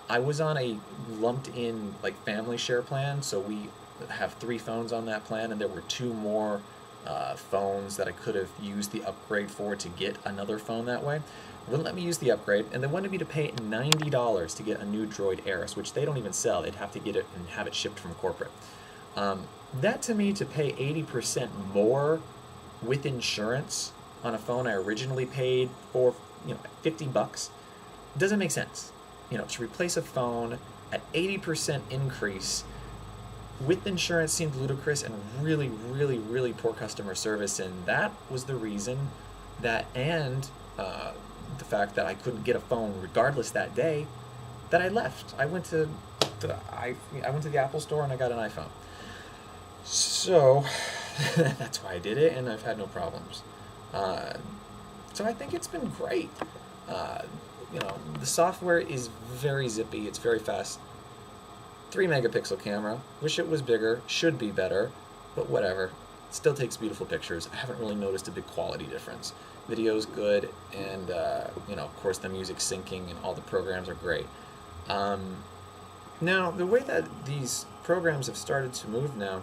I was on a lumped in like family share plan, so we have 3 phones on that plan, and there were 2 more phones that I could have used the upgrade for to get another phone that way. Wouldn't let me use the upgrade, and they wanted me to pay $90 to get a new Droid Aris, which they don't even sell. They'd have to get it and have it shipped from corporate. That to me, to pay 80% more with insurance on a phone I originally paid for, $50, doesn't make sense. To replace a phone at 80% increase with insurance seemed ludicrous and really, really, really poor customer service, and that was the reason that, and the fact that I couldn't get a phone regardless that day, that I left. I went to the Apple store and I got an iPhone. So that's why I did it, and I've had no problems. So I think it's been great. Uh, the software is very zippy. It's very fast. 3 megapixel camera. Wish it was bigger. Should be better, but whatever. Still takes beautiful pictures. I haven't really noticed a big quality difference. Video's good, and of course the music syncing and all the programs are great. Now, the way that these programs have started to move now,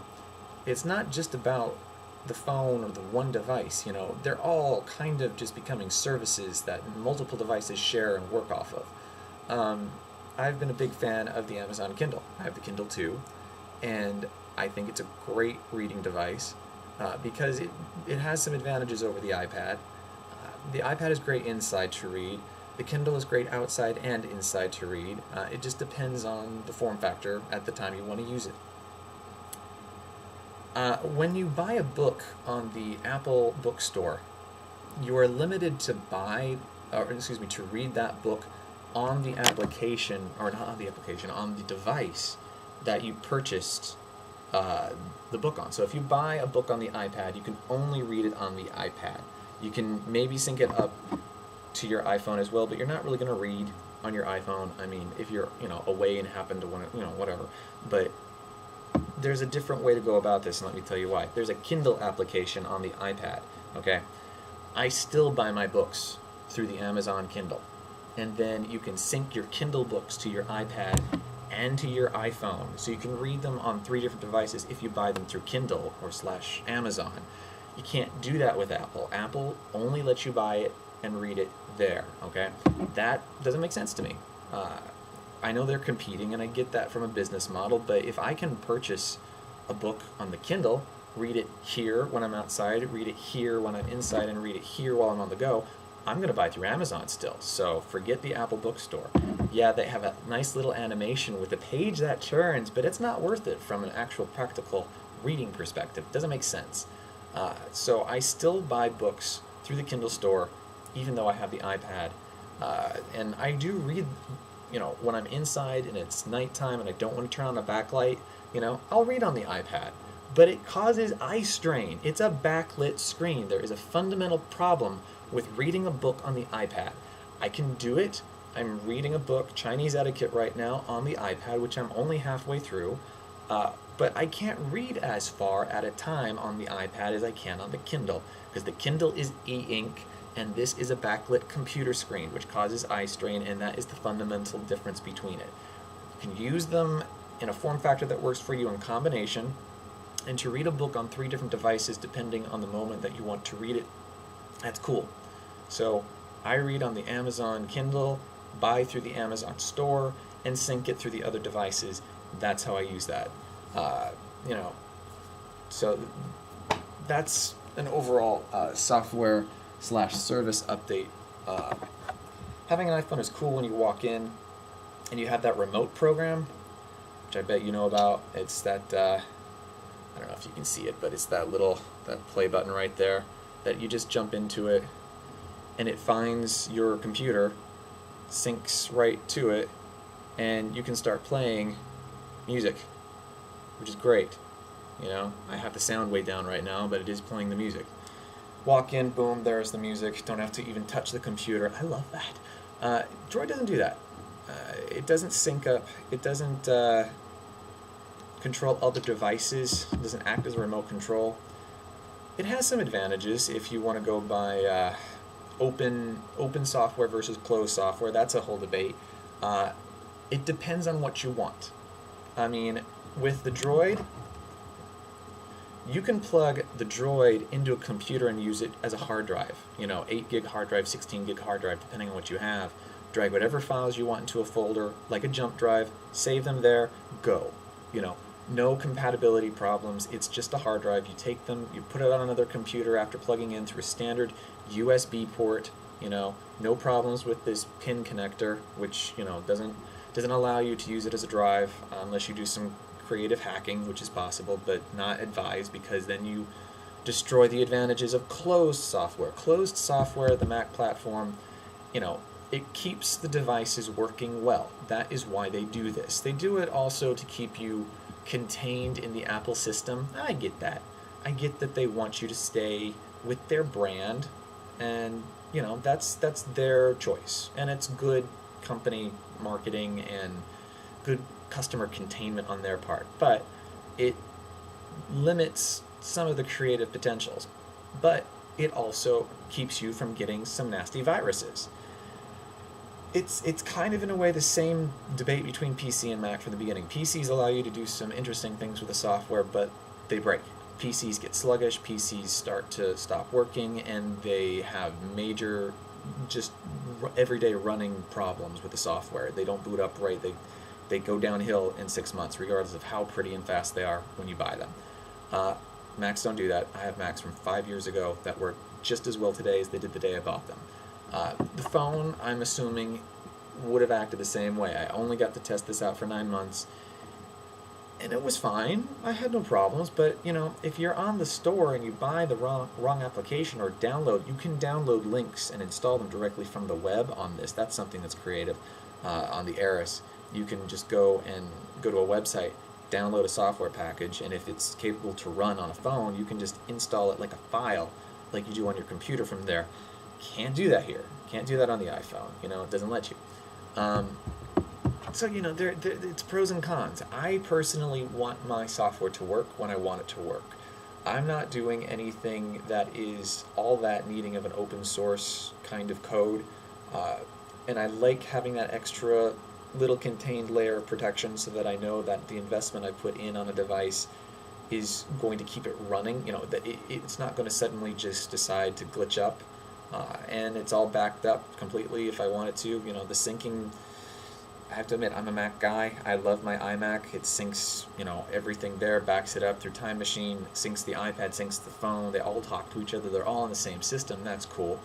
it's not just about the phone or the one device. They're all kind of just becoming services that multiple devices share and work off of. I've been a big fan of the Amazon Kindle. I have the Kindle too, and I think it's a great reading device because it has some advantages over the iPad. The iPad is great inside to read. The Kindle is great outside and inside to read. It just depends on the form factor at the time you want to use it. When you buy a book on the Apple bookstore, you are limited to to read that book on the application, or not on the application, on the device that you purchased the book on. So if you buy a book on the iPad, you can only read it on the iPad. You can maybe sync it up to your iPhone as well, but you're not really going to read on your iPhone. I mean, if you're away and happen to want to, whatever. But there's a different way to go about this, and let me tell you why. There's a Kindle application on the iPad, okay? I still buy my books through the Amazon Kindle. And then you can sync your Kindle books to your iPad and to your iPhone. So you can read them on 3 different devices if you buy them through Kindle or /Amazon. You can't do that with Apple. Apple only lets you buy it and read it there, okay? That doesn't make sense to me. I know they're competing, and I get that from a business model, but if I can purchase a book on the Kindle, read it here when I'm outside, read it here when I'm inside, and read it here while I'm on the go, I'm going to buy through Amazon still. So forget the Apple bookstore. Yeah, they have a nice little animation with a page that turns, but it's not worth it from an actual practical reading perspective. It doesn't make sense. So I still buy books through the Kindle store, even though I have the iPad. And I do read, when I'm inside and it's nighttime and I don't want to turn on a backlight, I'll read on the iPad. But it causes eye strain. It's a backlit screen. There is a fundamental problem with reading a book on the iPad. I can do it. I'm reading a book, Chinese Etiquette, right now on the iPad, which I'm only halfway through. But I can't read as far at a time on the iPad as I can on the Kindle, because the Kindle is e-ink, and this is a backlit computer screen, which causes eye strain, and that is the fundamental difference between it. You can use them in a form factor that works for you in combination, and to read a book on 3 different devices depending on the moment that you want to read it, that's cool. So I read on the Amazon Kindle, buy through the Amazon store, and sync it through the other devices. That's how I use that. So that's an overall software/service update. Having an iPhone is cool when you walk in and you have that remote program, which I bet you know about. It's that, I don't know if you can see it, but it's that play button right there that you just jump into it and it finds your computer, syncs right to it, and you can start playing music, which is great. I have the sound way down right now, but it is playing the music. Walk in, boom, there's the music. Don't have to even touch the computer. I love that. Droid doesn't do that. It doesn't sync up. It doesn't control other devices. It doesn't act as a remote control. It has some advantages if you want to go by open software versus closed software. That's a whole debate. It depends on what you want. I mean, with the Droid, you can plug the Droid into a computer and use it as a hard drive. 8 gig hard drive, 16 gig hard drive, depending on what you have. Drag whatever files you want into a folder, like a jump drive, save them there, go. No compatibility problems. It's just a hard drive. You take them, you put it on another computer after plugging in through a standard USB port. No problems with this pin connector, which doesn't allow you to use it as a drive unless you do some creative hacking, which is possible, but not advised, because then you destroy the advantages of closed software. Closed software, the Mac platform, it keeps the devices working well. That is why they do this. They do it also to keep you contained in the Apple system. I get that. I get that they want you to stay with their brand, and that's their choice, and it's good company marketing and good customer containment on their part, but it limits some of the creative potentials, but it also keeps you from getting some nasty viruses. It's kind of in a way the same debate between PC and Mac from the beginning. PCs allow you to do some interesting things with the software, but they break. PCs get sluggish, PCs start to stop working, and they have major, just everyday running problems with the software. They don't boot up right. They go downhill in 6 months, regardless of how pretty and fast they are when you buy them. Macs don't do that. I have Macs from 5 years ago that work just as well today as they did the day I bought them. The phone, I'm assuming, would have acted the same way. I only got to test this out for 9 months, and it was fine. I had no problems, but if you're on the store and you buy the wrong application or download, you can download links and install them directly from the web on this. That's something that's creative. On the Eris, you can just go to a website, download a software package, and if it's capable to run on a phone, you can just install it like a file, like you do on your computer from there. Can't do that here. Can't do that on the iPhone. It doesn't let you. So it's pros and cons. I personally want my software to work when I want it to work. I'm not doing anything that is all that needing of an open source kind of code, and I like having that extra little contained layer of protection so that I know that the investment I put in on a device is going to keep it running. That it's not going to suddenly just decide to glitch up, and it's all backed up completely if I wanted to. The syncing, I have to admit, I'm a Mac guy. I love my iMac. It syncs, everything there, backs it up through Time Machine, syncs the iPad, syncs the phone. They all talk to each other. They're all in the same system. That's cool.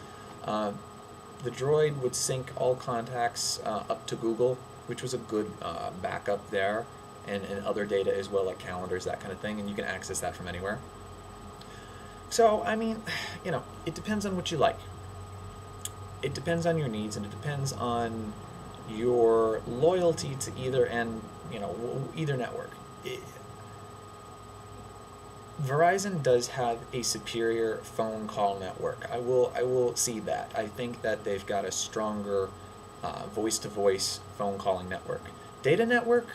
The Droid would sync all contacts up to Google, which was a good backup there, and other data as well, like calendars, that kind of thing, and you can access that from anywhere. So, I mean, it depends on what you like. It depends on your needs, and it depends on your loyalty to either either network. Verizon does have a superior phone call network. I will see that. I think that they've got a stronger voice-to-voice phone calling network. Data network,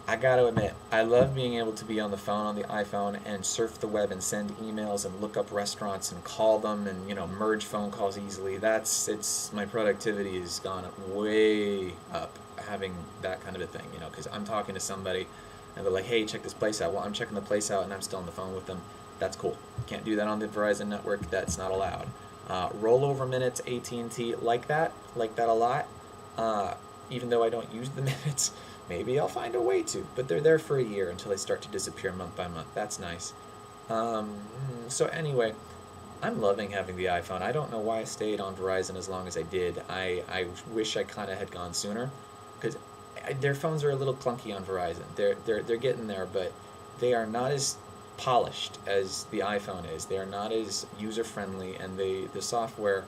I gotta admit, I love being able to be on the phone on the iPhone and surf the web and send emails and look up restaurants and call them and merge phone calls easily. My productivity has gone way up having that kind of a thing, because I'm talking to somebody and they're like, hey, check this place out. Well, I'm checking the place out and I'm still on the phone with them. That's cool. Can't do that on the Verizon network. That's not allowed. Rollover minutes, AT&T, like that a lot. Even though I don't use the minutes, maybe I'll find a way to. But they're there for a year until they start to disappear month by month. That's nice. So anyway, I'm loving having the iPhone. I don't know why I stayed on Verizon as long as I did. I wish I kind of had gone sooner, because their phones are a little clunky on Verizon. They're getting there, but they are not as polished as the iPhone is. They are not as user-friendly, and the software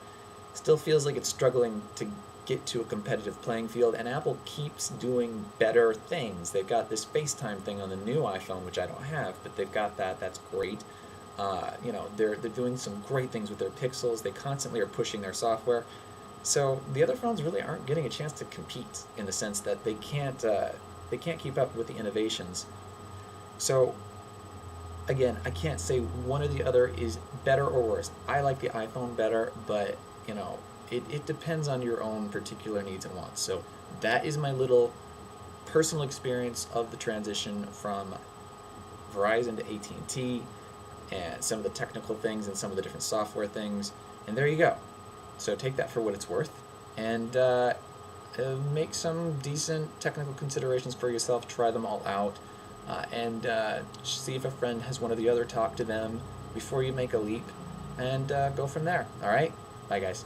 still feels like it's struggling to get to a competitive playing field, and Apple keeps doing better things. They've got this FaceTime thing on the new iPhone, which I don't have, but they've got that. That's great. They're doing some great things with their Pixels. They constantly are pushing their software. So the other phones really aren't getting a chance to compete, in the sense that they can't keep up with the innovations. So again, I can't say one or the other is better or worse. I like the iPhone better, but it depends on your own particular needs and wants. So that is my little personal experience of the transition from Verizon to AT&T, and some of the technical things and some of the different software things. And there you go. So take that for what it's worth, and make some decent technical considerations for yourself. Try them all out, and see if a friend has one or the other. Talk to them before you make a leap, and go from there. All right? Bye, guys.